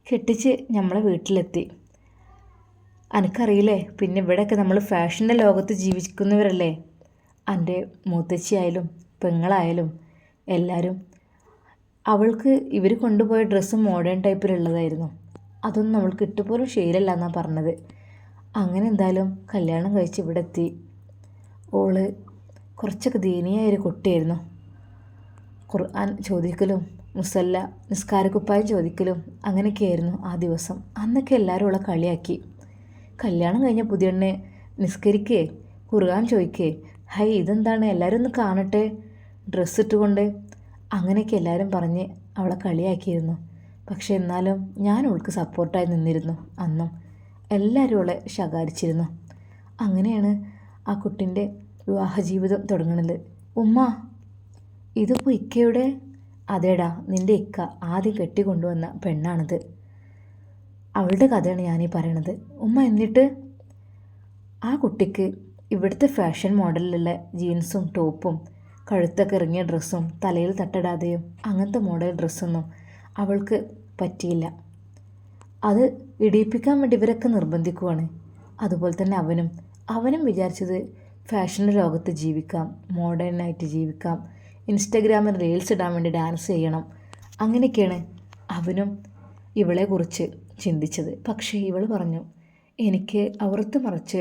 കെട്ടിച്ച് നമ്മളെ വീട്ടിലെത്തി. എനിക്കറിയില്ലേ, പിന്നെ ഇവിടെയൊക്കെ നമ്മൾ ഫാഷൻ്റെ ലോകത്ത് ജീവിക്കുന്നവരല്ലേ. എൻ്റെ മൂത്തച്ചിയായാലും പെങ്ങളായാലും എല്ലാവരും അവൾക്ക് ഇവർ കൊണ്ടുപോയ ഡ്രസ്സ് മോഡേൺ ടൈപ്പിലുള്ളതായിരുന്നു. അതൊന്നും അവൾക്ക് ഇട്ടുപോലും ശീലമല്ല എന്നാണ് പറഞ്ഞത്. അങ്ങനെ എന്തായാലും കല്യാണം കഴിച്ച് ഇവിടെ എത്തി. ഓള് കുറച്ചൊക്കെ ദയനീയായൊരു കുട്ടിയായിരുന്നു. ഖുർആൻ ചോദിക്കലും മുസല്ല നിസ്കാരക്കുപ്പായം ചോദിക്കലും അങ്ങനെയൊക്കെയായിരുന്നു ആ ദിവസം. അന്നൊക്കെ എല്ലാവരും അവളെ കളിയാക്കി. കല്യാണം കഴിഞ്ഞ പുതിയണ്ണെ നിസ്കരിക്കേ, ഖുർആൻ ചോദിക്കേ, ഹൈ ഇതെന്താണ്, എല്ലാവരും ഒന്ന് കാണട്ടെ ഡ്രസ്സ് ഇട്ടുകൊണ്ട്, അങ്ങനെയൊക്കെ എല്ലാവരും പറഞ്ഞ് അവളെ കളിയാക്കിയിരുന്നു. പക്ഷെ എന്നാലും ഞാൻ അവൾക്ക് സപ്പോർട്ടായി നിന്നിരുന്നു. അന്നും എല്ലാവരും അവളെ ശകാരിച്ചിരുന്നു. അങ്ങനെയാണ് ആ കുട്ടിൻ്റെ വിവാഹ ജീവിതം തുടങ്ങുന്നത്. ഉമ്മ, ഇതിപ്പോൾ ഇക്കയുടെ? അതേടാ, നിൻ്റെ ഇക്ക ആദ്യം കെട്ടിക്കൊണ്ടുവന്ന പെണ്ണാണിത്. അവളുടെ കഥയാണ് ഞാനീ പറയണത്. ഉമ്മ, എന്നിട്ട്? ആ കുട്ടിക്ക് ഇവിടുത്തെ ഫാഷൻ മോഡലിലുള്ള ജീൻസും ടോപ്പും കഴുത്തൊക്കെ ഇറങ്ങിയ ഡ്രസ്സും തലയിൽ തട്ടിടാതെയും അങ്ങനത്തെ മോഡൽ ഡ്രസ്സൊന്നും അവൾക്ക് പറ്റിയില്ല. അത് ഇടിയിപ്പിക്കാൻ വേണ്ടി ഇവരൊക്കെ നിർബന്ധിക്കുവാണ്. അതുപോലെ തന്നെ അവനും വിചാരിച്ചത് ഫാഷൻ്റെ ലോകത്ത് ജീവിക്കാം, മോഡേണായിട്ട് ജീവിക്കാം ഇൻസ്റ്റഗ്രാമിൽ റീൽസ് ഇടാൻ വേണ്ടി ഡാൻസ് ചെയ്യണം. അങ്ങനെയൊക്കെയാണ് അവനും ഇവളെക്കുറിച്ച് ചിന്തിച്ചത്. പക്ഷേ ഇവൾ പറഞ്ഞു, എനിക്ക് അവർത്ത് മറിച്ച്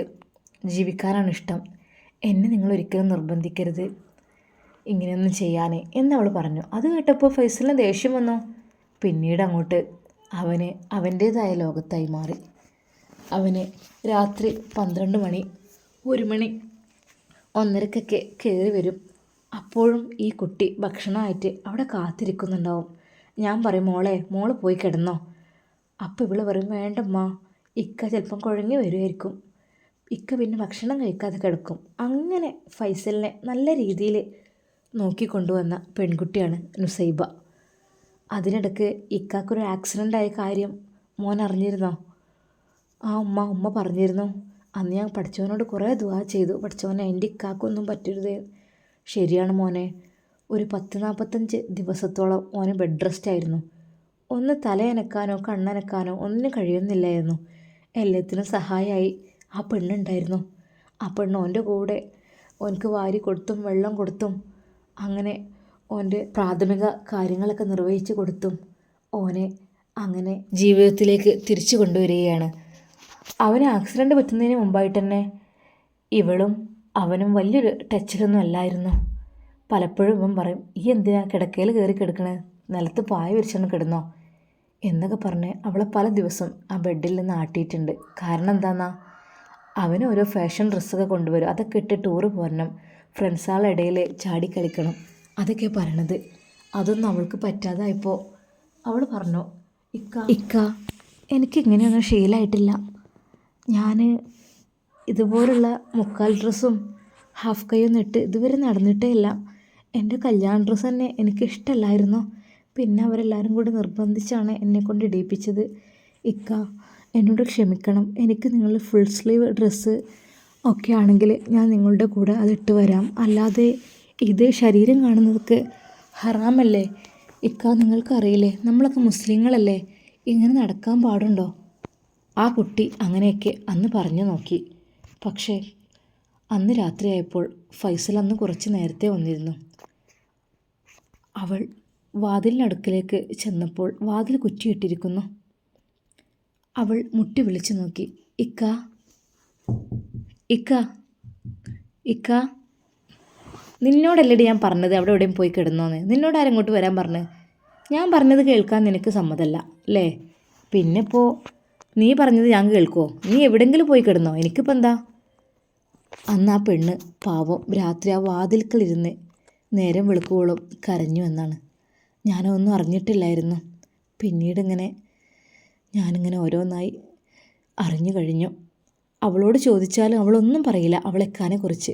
ജീവിക്കാനാണ് ഇഷ്ടം, എന്നെ നിങ്ങൾ ഒരിക്കലും നിർബന്ധിക്കരുത് ഇങ്ങനെയൊന്നും ചെയ്യാൻ എന്നവൾ പറഞ്ഞു. അത് കേട്ടപ്പോൾ ഫൈസലിന് ദേഷ്യം വന്നു. പിന്നീട് അങ്ങോട്ട് അവന് അവൻ്റേതായ ലോകത്തായി മാറി. അവന് രാത്രി 12 മണി 1 മണി 1:30 കയറി വരും. അപ്പോഴും ഈ കുട്ടി ഭക്ഷണമായിട്ട് അവിടെ കാത്തിരിക്കുന്നുണ്ടാവും. ഞാൻ പറയും, മോള് പോയി കിടന്നോ. അപ്പോൾ ഇവള് പറയും, വേണ്ടമ്മ, ഇക്ക ചിലപ്പം കുഴങ്ങി വരുമായിരിക്കും. ഇക്ക പിന്നെ ഭക്ഷണം കഴിക്കാതെ കിടക്കും. അങ്ങനെ ഫൈസലിനെ നല്ല രീതിയിൽ നോക്കിക്കൊണ്ടുവന്ന പെൺകുട്ടിയാണ് നുസൈബ. അതിനിടയ്ക്ക് ഇക്കാക്കൊരു ആക്സിഡൻ്റ് ആയ കാര്യം മോൻ അറിഞ്ഞിരുന്നോ? ആ ഉമ്മ പറഞ്ഞിരുന്നു. അന്ന് ഞാൻ പഠിച്ചവനോട് കുറേ ദുആ ചെയ്തു, പഠിച്ചവനെ എൻ്റെ ഇക്കാക്കൊന്നും പറ്റരുത്. ശരിയാണ് മോനെ, ഒരു 10-45 ദിവസത്തോളം ഓന് ബെഡ് റെസ്റ്റ് ആയിരുന്നു. ഒന്ന് തലയനക്കാനോ കണ്ണനക്കാനോ ഒന്നിനും കഴിയുന്നില്ലായിരുന്നു. എല്ലാത്തിനും സഹായമായി ആ പെണ്ണുണ്ടായിരുന്നു. ആ പെണ്ണ് ഓൻ്റെ കൂടെ ഓനക്ക് വാരി കൊടുത്തും വെള്ളം കൊടുത്തും അങ്ങനെ ഓൻ്റെ പ്രാഥമിക കാര്യങ്ങളൊക്കെ നിർവഹിച്ച് കൊടുത്തും ഓനെ അങ്ങനെ ജീവിതത്തിലേക്ക് തിരിച്ചു കൊണ്ടുവരികയാണ്. അവന് ആക്സിഡൻറ്റ് പറ്റുന്നതിന് മുമ്പായിട്ട് തന്നെ ഇവളും അവനും വലിയൊരു ടച്ചിലൊന്നും അല്ലായിരുന്നു. പലപ്പോഴും ഇവൻ പറയും, ഈ എന്തിനാ കിടക്കയിൽ കയറി കിടക്കണേ, നിലത്ത് പായ വിരിച്ചൊന്ന് കിടന്നോ എന്നൊക്കെ പറഞ്ഞ് അവളെ പല ദിവസം ആ ബെഡിൽ നിന്ന് ആട്ടിയിട്ടുണ്ട്. കാരണം എന്താണെന്നാ, അവന് ഓരോ ഫാഷൻ ഡ്രസ്സൊക്കെ കൊണ്ടുവരും, അതൊക്കെ ഇട്ട് ടൂറ് പോരണം, ഫ്രണ്ട്സുകളുടെ ഇടയിൽ ചാടിക്കളിക്കണം, അതൊക്കെ പറയണത്. അതൊന്നും അവൾക്ക് പറ്റാതായപ്പോൾ അവൾ പറഞ്ഞു, ഇക്ക എനിക്കിങ്ങനെയൊന്നും ശീലമായിട്ടില്ല. ഞാൻ ഇതുപോലുള്ള മുക്കാൽ ഡ്രസ്സും ഹാഫ് കൈയൊന്നും ഇട്ട് ഇതുവരെ നടന്നിട്ടേ ഇല്ല. എൻ്റെ കല്യാണ ഡ്രസ്സ് തന്നെ എനിക്കിഷ്ടമല്ലായിരുന്നു. പിന്നെ അവരെല്ലാവരും കൂടി നിർബന്ധിച്ചാണ് എന്നെക്കൊണ്ട് ഇടിയിപ്പിച്ചത്. ഇക്ക എന്നോട് ക്ഷമിക്കണം. എനിക്ക് നിങ്ങൾ ഫുൾ സ്ലീവ് ഡ്രസ്സ് ഒക്കെ ആണെങ്കിൽ ഞാൻ നിങ്ങളുടെ കൂടെ അതിട്ട് വരാം. അല്ലാതെ ഇത് ശരീരം കാണുന്നതൊക്കെ ഹറാമല്ലേ ഇക്ക, നിങ്ങൾക്കറിയില്ലേ, നമ്മളൊക്കെ മുസ്ലിങ്ങളല്ലേ, ഇങ്ങനെ നടക്കാൻ പാടുണ്ടോ? ആ കുട്ടി അങ്ങനെയൊക്കെ അന്ന് പറഞ്ഞു നോക്കി. പക്ഷേ അന്ന് രാത്രിയായപ്പോൾ ഫൈസൽ അന്ന് കുറച്ച് നേരത്തെ വന്നിരുന്നു. അവൾ വാതിലിനടുക്കിലേക്ക് ചെന്നപ്പോൾ വാതിൽ കുറ്റിയിട്ടിരിക്കുന്നു. അവൾ മുട്ടി വിളിച്ചു നോക്കി, ഇക്ക ഇക്ക ഇക്ക. നിന്നോടല്ലടി ഞാൻ പറഞ്ഞത് അവിടെ എവിടെയും പോയി കിടന്നോന്ന്. നിന്നോട് ആരെങ്ങോട്ട് വരാൻ പറഞ്ഞ്? ഞാൻ പറഞ്ഞത് കേൾക്കാൻ നിനക്ക് സമ്മതമല്ല അല്ലേ? പിന്നെ ഇപ്പോൾ നീ പറഞ്ഞത് ഞാൻ കേൾക്കുമോ? നീ എവിടെയെങ്കിലും പോയി കിടന്നോ? എനിക്കിപ്പോൾ എന്താ? അന്ന് ആ പെണ്ണ് പാവം രാത്രി ആ വാതിൽക്കലിരുന്ന് നേരം വെളുക്കുവോളം കരഞ്ഞു എന്നാണ്. ഞാനൊന്നും അറിഞ്ഞിട്ടില്ലായിരുന്നു. പിന്നീടിങ്ങനെ ഞാനിങ്ങനെ ഓരോന്നായി അറിഞ്ഞു കഴിഞ്ഞു. അവളോട് ചോദിച്ചാലും അവളൊന്നും പറയില്ല അവളെക്കാനെക്കുറിച്ച്.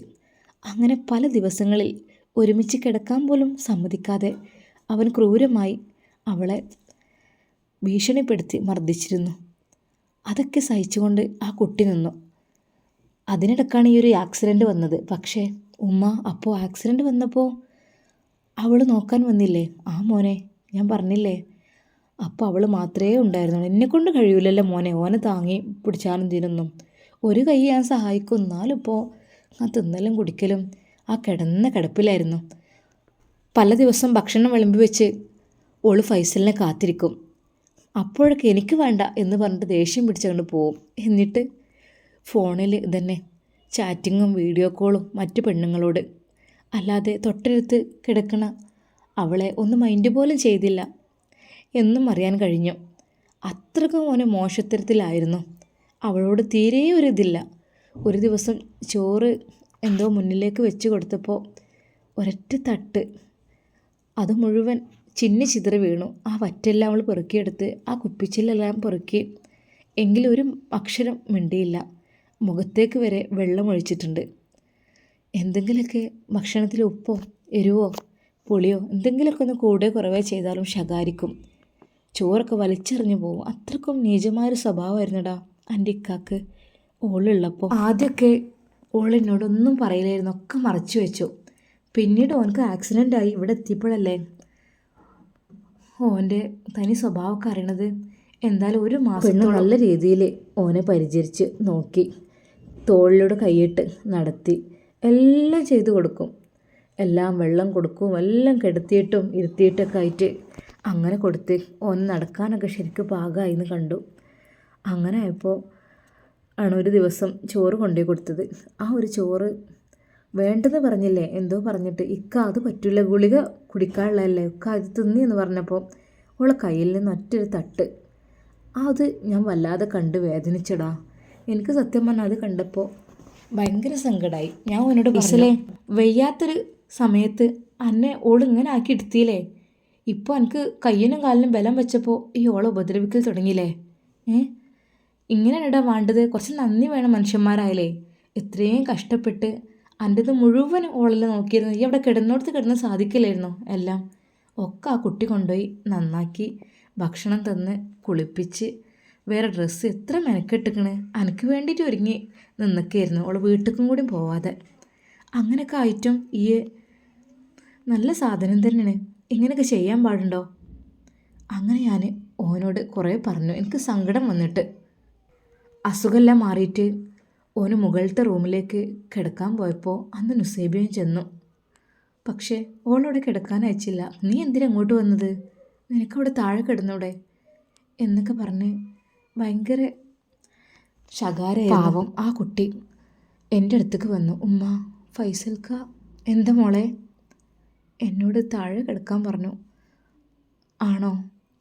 അങ്ങനെ പല ദിവസങ്ങളിൽ ഒരുമിച്ച് കിടക്കാൻ പോലും സമ്മതിക്കാതെ അവൻ ക്രൂരമായി അവളെ ഭീഷണിപ്പെടുത്തി മർദ്ദിച്ചിരുന്നു. അതൊക്കെ സഹിച്ചുകൊണ്ട് ആ കുട്ടി നിന്നു. അതിനിടക്കാണ് ഈ ഒരു ആക്സിഡൻറ്റ് വന്നത്. പക്ഷേ ഉമ്മ അപ്പോൾ ആക്സിഡൻറ്റ് വന്നപ്പോൾ അവൾ നോക്കാൻ വന്നില്ലേ? ആ മോനെ, ഞാൻ പറഞ്ഞില്ലേ, അപ്പോൾ അവൾ മാത്രമേ ഉണ്ടായിരുന്നുള്ളൂ. എന്നെക്കൊണ്ട് കഴിയൂലല്ലോ മോനെ ഓനെ താങ്ങി പിടിച്ചാലും ഇതിനൊന്നും. ഒരു കൈ ഞാൻ സഹായിക്കും, എന്നാലും ഇപ്പോൾ ആ തിന്നലും കുടിക്കലും ആ കിടന്ന കിടപ്പിലായിരുന്നു. പല ദിവസം ഭക്ഷണം വിളമ്പി വെച്ച് ഓള് ഫൈസലിനെ കാത്തിരിക്കും. അപ്പോഴൊക്കെ എനിക്ക് വേണ്ട എന്ന് പറഞ്ഞിട്ട് ദേഷ്യം പിടിച്ചുകൊണ്ട് പോവും. എന്നിട്ട് ഫോണിൽ ഇതന്നെ ചാറ്റിങ്ങും വീഡിയോ കോളും മറ്റു പെണ്ണുങ്ങളോട്. അല്ലാതെ തൊട്ടടുത്ത് കിടക്കണ അവളെ ഒന്ന് മൈൻഡ് പോലും ചെയ്തില്ല എന്നും അറിയാൻ കഴിഞ്ഞു. അത്രക്കും ഓന് മോശത്തരത്തിലായിരുന്നു. അവളോട് തീരെ ഒരിതില്ല. ഒരു ദിവസം ചോറ് എന്തോ മുന്നിലേക്ക് വെച്ച് കൊടുത്തപ്പോൾ ഒരൊറ്റ തട്ട്, അത് മുഴുവൻ ചിന്നി ചിതറി വീണു. ആ വറ്റെല്ലാം അവൾ പെറുക്കിയെടുത്ത് ആ കുപ്പിച്ചില്ലെല്ലാം പെറുക്കി. എങ്കിലും ഒരു അക്ഷരം മിണ്ടിയില്ല. മുഖത്തേക്ക് വരെ വെള്ളം ഒഴിച്ചിട്ടുണ്ട്. എന്തെങ്കിലുമൊക്കെ ഭക്ഷണത്തിൽ ഉപ്പോ എരിവോ പുളിയോ എന്തെങ്കിലുമൊക്കെ ഒന്ന് കൂടെ കുറവേ ചെയ്താലും ശകാരിക്കും. ചോറൊക്കെ വലിച്ചെറിഞ്ഞു പോകും. അത്രക്കും നീചമായൊരു സ്വഭാവമായിരുന്നടാ എൻ്റെ ഇക്കാക്ക് ഓളുള്ളപ്പോൾ. ആദ്യമൊക്കെ ഓളെന്നോടൊന്നും പറയില്ലായിരുന്നു, ഒക്കെ മറച്ചു വെച്ചു. പിന്നീട് ഓനക്ക് ആക്സിഡൻ്റായി ഇവിടെ എത്തിയപ്പോഴല്ലേ ഓൻ്റെ തനി സ്വഭാവമൊക്കെ അറിയണത്. എന്തായാലും ഒരു മാസത്തോളം നല്ല രീതിയിൽ ഓനെ പരിചരിച്ച് നോക്കി, തോളിലൂടെ കൈയിട്ട് നടത്തി എല്ലാം ചെയ്തു കൊടുക്കും. എല്ലാം വെള്ളം കൊടുക്കും, എല്ലാം കിടത്തിയിട്ടും ഇരുത്തിയിട്ടൊക്കെ ആയിട്ട് അങ്ങനെ കൊടുത്ത് ഓൻ നടക്കാനൊക്കെ ശരിക്കും പാകമായി എന്ന് കണ്ടു. അങ്ങനെ ആയപ്പോൾ ആണ് ഒരു ദിവസം ചോറ് കൊണ്ടുപോയി കൊടുത്തത്. ആ ഒരു ചോറ് വേണ്ടെന്ന് പറഞ്ഞില്ലേ, എന്തോ പറഞ്ഞിട്ട് ഇക്ക അത് പറ്റില്ല, ഗുളിക കുടിക്കാനുള്ളതല്ലേ ഇക്ക അത് തിന്നി എന്ന് പറഞ്ഞപ്പോൾ ഓളെ കയ്യിൽ നിന്ന് ഒറ്റൊരു തട്ട്. അത് ഞാൻ വല്ലാതെ കണ്ട് വേദനിച്ചടാ. എനിക്ക് സത്യം പറഞ്ഞാൽ അത് കണ്ടപ്പോൾ ഭയങ്കര സങ്കടമായി. ഞാൻ അവനോട് പറഞ്ഞു, വയ്യാത്തൊരു സമയത്ത് അന്നെ ഓൾ ഇങ്ങനെ ആക്കി എടുത്തില്ലേ, ഇപ്പോൾ എനിക്ക് കയ്യിനും കാലിനും ബലം വെച്ചപ്പോൾ ഈ ഓളെ ഉപദ്രവിക്കൽ തുടങ്ങിയില്ലേ. ഇങ്ങനെയാണിടാ വേണ്ടത്, കുറച്ച് നന്ദി വേണം മനുഷ്യന്മാരായാലേ. ഇത്രയും കഷ്ടപ്പെട്ട് അൻ്റെത് മുഴുവൻ ഓളിൽ നോക്കിയിരുന്നു, ഈ അവിടെ കിടന്നോടത്ത് കിടന്ന് സാധിക്കില്ലായിരുന്നു എല്ലാം. ഒക്കെ ആ കുട്ടി കൊണ്ടുപോയി നന്നാക്കി ഭക്ഷണം തന്ന് കുളിപ്പിച്ച് വേറെ ഡ്രസ്സ് എത്ര മെനക്കെട്ടിക്കണ് എനിക്ക് വേണ്ടിയിട്ട് ഒരുങ്ങി നിന്നൊക്കെയായിരുന്നു, ഓൾ വീട്ടിലേക്കും കൂടി പോവാതെ. അങ്ങനെയൊക്കെ ആയിട്ടും ഈ നല്ല സാധനം തന്നെയാണ്, ഇങ്ങനെയൊക്കെ ചെയ്യാൻ പാടുണ്ടോ? അങ്ങനെ ഞാൻ ഓനോട് കുറേ പറഞ്ഞു. എനിക്ക് സങ്കടം വന്നിട്ട് അസുഖമെല്ലാം മാറിയിട്ട് ഓന് മുകളിലത്തെ റൂമിലേക്ക് കിടക്കാൻ പോയപ്പോൾ അന്ന് നുസൈബയും ചെന്നു. പക്ഷേ ഓളോടെ കിടക്കാൻ അയച്ചില്ല. നീ എന്തിനാ അങ്ങോട്ട് വന്നത്, നിനക്കവിടെ താഴെ കിടന്നൂടെ എന്നൊക്കെ പറഞ്ഞ് ഭയങ്കര ശകാരയായിരുന്നു. പാവം ആ കുട്ടി എൻ്റെ അടുത്തേക്ക് വന്നു. ഉമ്മ, ഫൈസൽക്ക എന്താ മോളെ, എന്നോട് താഴെ കിടക്കാൻ പറഞ്ഞു. ആണോ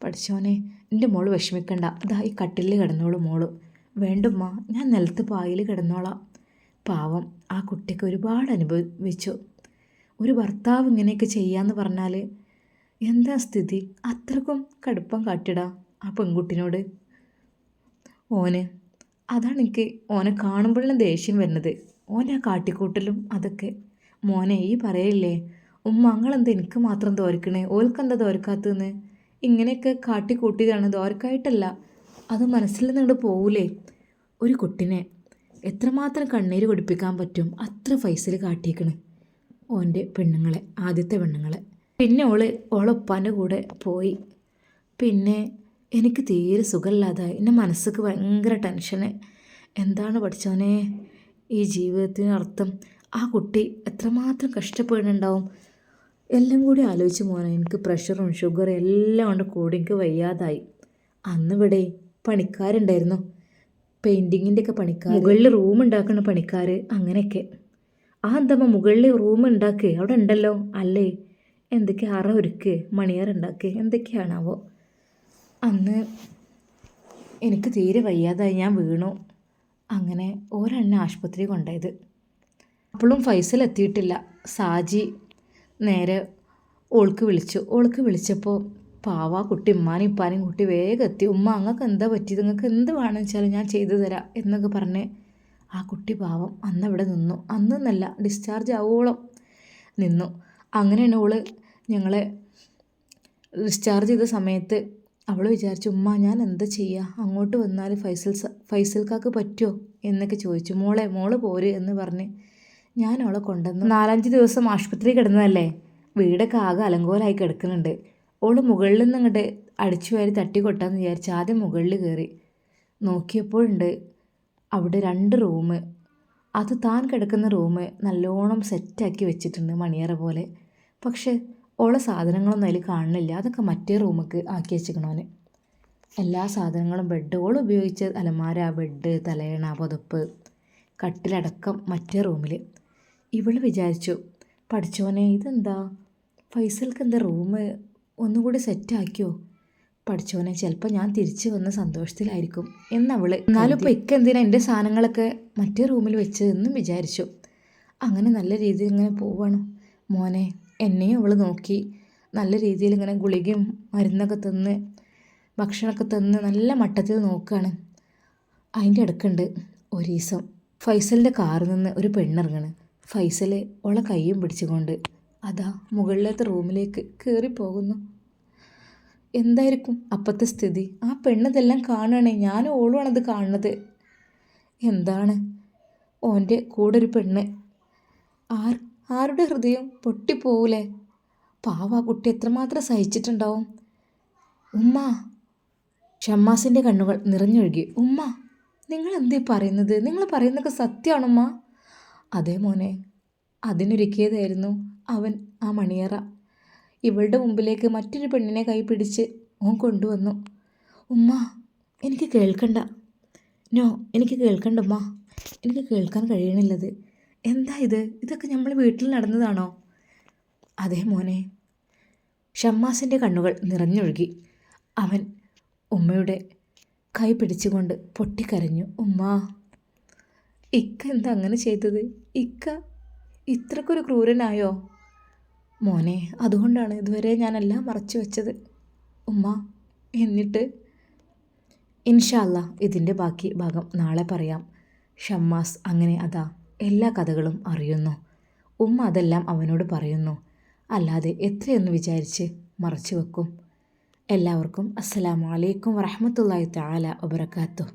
പഠിച്ചോനെ, എൻ്റെ മോള് വിഷമിക്കണ്ട, അതാ ഈ കട്ടിലിൽ കിടന്നോളൂ മോള്. വേണ്ടുമ്മ, ഞാൻ നിലത്ത് പായിൽ കിടന്നോളാം. പാവം ആ കുട്ടിക്ക് ഒരുപാട് അനുഭവിച്ചു. ഒരു ഭർത്താവ് ഇങ്ങനെയൊക്കെ ചെയ്യാന്ന് പറഞ്ഞാൽ എന്താ സ്ഥിതി? അത്രക്കും കടുപ്പം കാട്ടിടാ ആ പെൺകുട്ടിനോട് ഓന്. അതാണ് എനിക്ക് ഓനെ കാണുമ്പോഴുള്ള ദേഷ്യം വരുന്നത്, ഓൻ്റെ ആ കാട്ടിക്കൂട്ടലും അതൊക്കെ. മോനെ ഈ പറയില്ലേ ഉമ്മ, അങ്ങളെന്താ എനിക്ക് മാത്രം തോരക്കണേ, ഓൽക്കെന്താ തോരക്കാത്തതെന്ന്. ഇങ്ങനെയൊക്കെ കാട്ടിക്കൂട്ടിയതാണ്, തോരക്കായിട്ടല്ല. അത് മനസ്സിൽ നിന്നിട്ട് പോവൂലേ. ഒരു കുട്ടിനെ എത്രമാത്രം കണ്ണീര് കുടിപ്പിക്കാൻ പറ്റും അത്ര ഫൈസൽ കാട്ടിയേക്കണ് ഓൻ്റെ പെണ്ണുങ്ങളെ, ആദ്യത്തെ പെണ്ണുങ്ങളെ. പിന്നെ ഓളൊപ്പാൻ്റെ കൂടെ പോയി. പിന്നെ എനിക്ക് തീരെ സുഖമില്ലാതായി, എൻ്റെ മനസ്സിക്ക് ഭയങ്കര ടെൻഷന്. എന്താണ് പഠിച്ചോനെ ഈ ജീവിതത്തിന് അർത്ഥം? ആ കുട്ടി എത്രമാത്രം കഷ്ടപ്പെടുന്നുണ്ടാവും. എല്ലാം കൂടി ആലോചിച്ച് മോനെ, എനിക്ക് പ്രഷറും ഷുഗറും എല്ലാം കൊണ്ട് കൂടി എനിക്ക് വയ്യാതായി. അന്നിവിടെ പണിക്കാരുണ്ടായിരുന്നു, പെയിൻറ്റിങ്ങിൻ്റെ ഒക്കെ പണിക്കാർ, മുകളിൽ റൂം ഉണ്ടാക്കുന്ന പണിക്കാർ, അങ്ങനെയൊക്കെ. ആ എന്തമ്മ മുകളിൽ റൂം ഉണ്ടാക്കുക, അവിടെ ഉണ്ടല്ലോ അല്ലേ, എന്തൊക്കെ അറ ഒരുക്ക് മണിയാറുണ്ടാക്കുക എന്തൊക്കെയാണാവോ. അന്ന് എനിക്ക് തീരെ വയ്യാതായി, ഞാൻ വീണു. അങ്ങനെ ഒരെണ്ണ ആശുപത്രി കൊണ്ടുപോയത്. അപ്പോഴും ഫൈസൽ എത്തിയിട്ടില്ല. സാജി നേരെ ഓൾക്ക് വിളിച്ചപ്പോൾ പാവാ കുട്ടി ഉമ്മാനും ഇപ്പാനും കുട്ടി വേഗം എത്തി. ഉമ്മ, അങ്ങക്ക് എന്താ പറ്റിയത്, നിങ്ങൾക്ക് എന്ത് വേണമെന്ന് വെച്ചാൽ ഞാൻ ചെയ്തു തരാം എന്നൊക്കെ പറഞ്ഞ് ആ കുട്ടി പാവം അന്നവിടെ നിന്നു. അന്നല്ല, ഡിസ്ചാർജ് ആവോളം നിന്നു. അങ്ങനെയാണ് ഞങ്ങളെ ഡിസ്ചാർജ് ചെയ്ത സമയത്ത് അവൾ വിചാരിച്ചു, ഉമ്മ ഞാൻ എന്താ ചെയ്യുക, അങ്ങോട്ട് വന്നാൽ ഫൈസൽക്കാക്ക് പറ്റുമോ എന്നൊക്കെ ചോദിച്ചു. മോള് പോര് എന്ന് പറഞ്ഞ് ഞാൻ അവളെ കൊണ്ടുവന്നു. 4-5 ദിവസം ആശുപത്രി കിടന്നതല്ലേ, വീടൊക്കെ ആകെ അലങ്കോലമായി കിടക്കുന്നുണ്ട്. മുകളിൽ നിന്ന് അങ്ങോട്ട് അടിച്ചു വാരി തട്ടി കൊട്ടാന്ന് വിചാരിച്ച് ആദ്യം മുകളിൽ കയറി നോക്കിയപ്പോഴുണ്ട് അവിടെ 2 റൂം. അത് താൻ കിടക്കുന്ന റൂം നല്ലോണം സെറ്റാക്കി വെച്ചിട്ടുണ്ട് മണിയറ പോലെ. പക്ഷേ സാധനങ്ങളൊന്നും അതിൽ കാണുന്നില്ല, അതൊക്കെ മറ്റേ റൂമിലേക്ക് ആക്കി വെച്ചിരിക്കണോന്. എല്ലാ സാധനങ്ങളും ബെഡ്, ഉപയോഗിച്ച അലമാര, ബെഡ്, തലയണ, പുതപ്പ്, കട്ടിലടക്കം മറ്റേ റൂമിൽ. ഇവള് വിചാരിച്ചു, പഠിച്ചോനെ ഇതെന്താ ഫൈസൽക്ക് എന്താ റൂം ഒന്നുകൂടി സെറ്റാക്കിയോ, പഠിച്ചോനെ ചിലപ്പോൾ ഞാൻ തിരിച്ചു വന്ന സന്തോഷത്തിലായിരിക്കും എന്നവൾ. എന്നാലും ഇപ്പോൾ എന്തിനാ എൻ്റെ സാധനങ്ങളൊക്കെ മറ്റേ റൂമിൽ വെച്ചതെന്നും വിചാരിച്ചു. അങ്ങനെ നല്ല രീതിയിൽ ഇങ്ങനെ പോവാണ്. മോനെ, എന്നെയും അവൾ നോക്കി നല്ല രീതിയിൽ ഇങ്ങനെ ഗുളികയും മരുന്നൊക്കെ തന്ന് ഭക്ഷണമൊക്കെ തന്ന് നല്ല മട്ടത്തിൽ നോക്കുകയാണ്. അതിൻ്റെ ഇടയ്ക്കുണ്ട് ഒരു ദിവസം ഫൈസലിൻ്റെ കാറിൽ നിന്ന് ഒരു പെണ്ണിറങ്ങണ്. ഫൈസൽ ഓളെ കയ്യും പിടിച്ചുകൊണ്ട് അതാ മുകളിലത്തെ റൂമിലേക്ക് കയറിപ്പോകുന്നു. എന്തായിരിക്കും അപ്പത്തെ സ്ഥിതി? ആ പെണ്ണിതെല്ലാം കാണുകയാണേ, ഞാനും ഓളുമാണത് കാണുന്നത്. എന്താണ് ഓൻ്റെ കൂടെ ഒരു പെണ്ണ്, ആരുടെ ഹൃദയം പൊട്ടിപ്പോകൂലേ. പാവ കുട്ടി എത്രമാത്രം സഹിച്ചിട്ടുണ്ടാവും. ഉമ്മ, ഷമ്മാസിൻ്റെ കണ്ണുകൾ നിറഞ്ഞൊഴുകി. ഉമ്മ, നിങ്ങൾ എന്തേ പറയുന്നത്, നിങ്ങൾ പറയുന്നതൊക്കെ സത്യമാണുമ്മ? അതേ മോനെ, അതിനൊരുക്കിയതായിരുന്നു അവൻ ആ മണിയറ ഇവളുടെ മുമ്പിലേക്ക് മറ്റൊരു പെണ്ണിനെ കൈ പിടിച്ച് ഓൻ കൊണ്ടുവന്നു. ഉമ്മ എനിക്ക് കേൾക്കണ്ട, നോ എനിക്ക് കേൾക്കണ്ട ഉമ്മ, എനിക്ക് കേൾക്കാൻ കഴിയണില്ലത്. എന്താ ഇത്? ഇതൊക്കെ നമ്മൾ വീട്ടിൽ നടന്നതാണോ? അതേ മോനെ. ഷമ്മാസിൻ്റെ കണ്ണുകൾ നിറഞ്ഞൊഴുകി. അവൻ ഉമ്മയുടെ കൈ പിടിച്ചുകൊണ്ട് പൊട്ടിക്കരഞ്ഞു. ഉമ്മ, ഇക്ക എന്താ അങ്ങനെ ചെയ്തത്? ഇക്ക ഇത്രക്കൊരു ക്രൂരനായോ? മോനെ, അതുകൊണ്ടാണ് ഇതുവരെ ഞാനെല്ലാം മറച്ചു വെച്ചത് ഉമ്മ. എന്നിട്ട് ഇൻഷാ അല്ലാ ഇതിൻ്റെ ബാക്കി ഭാഗം നാളെ പറയാം. ഷമ്മാസ് അങ്ങനെ അതാ എല്ലാ കഥകളും അറിയുന്നു. ഉമ്മ അതെല്ലാം അവനോട് പറയുന്നു. അല്ലാതെ എത്രയെന്ന് വിചാരിച്ച് മറച്ചു വെക്കും. എല്ലാവർക്കും അസ്സലാമു അലൈക്കും വറഹ്മത്തുള്ളാഹി തആല വബറകാതുഹു.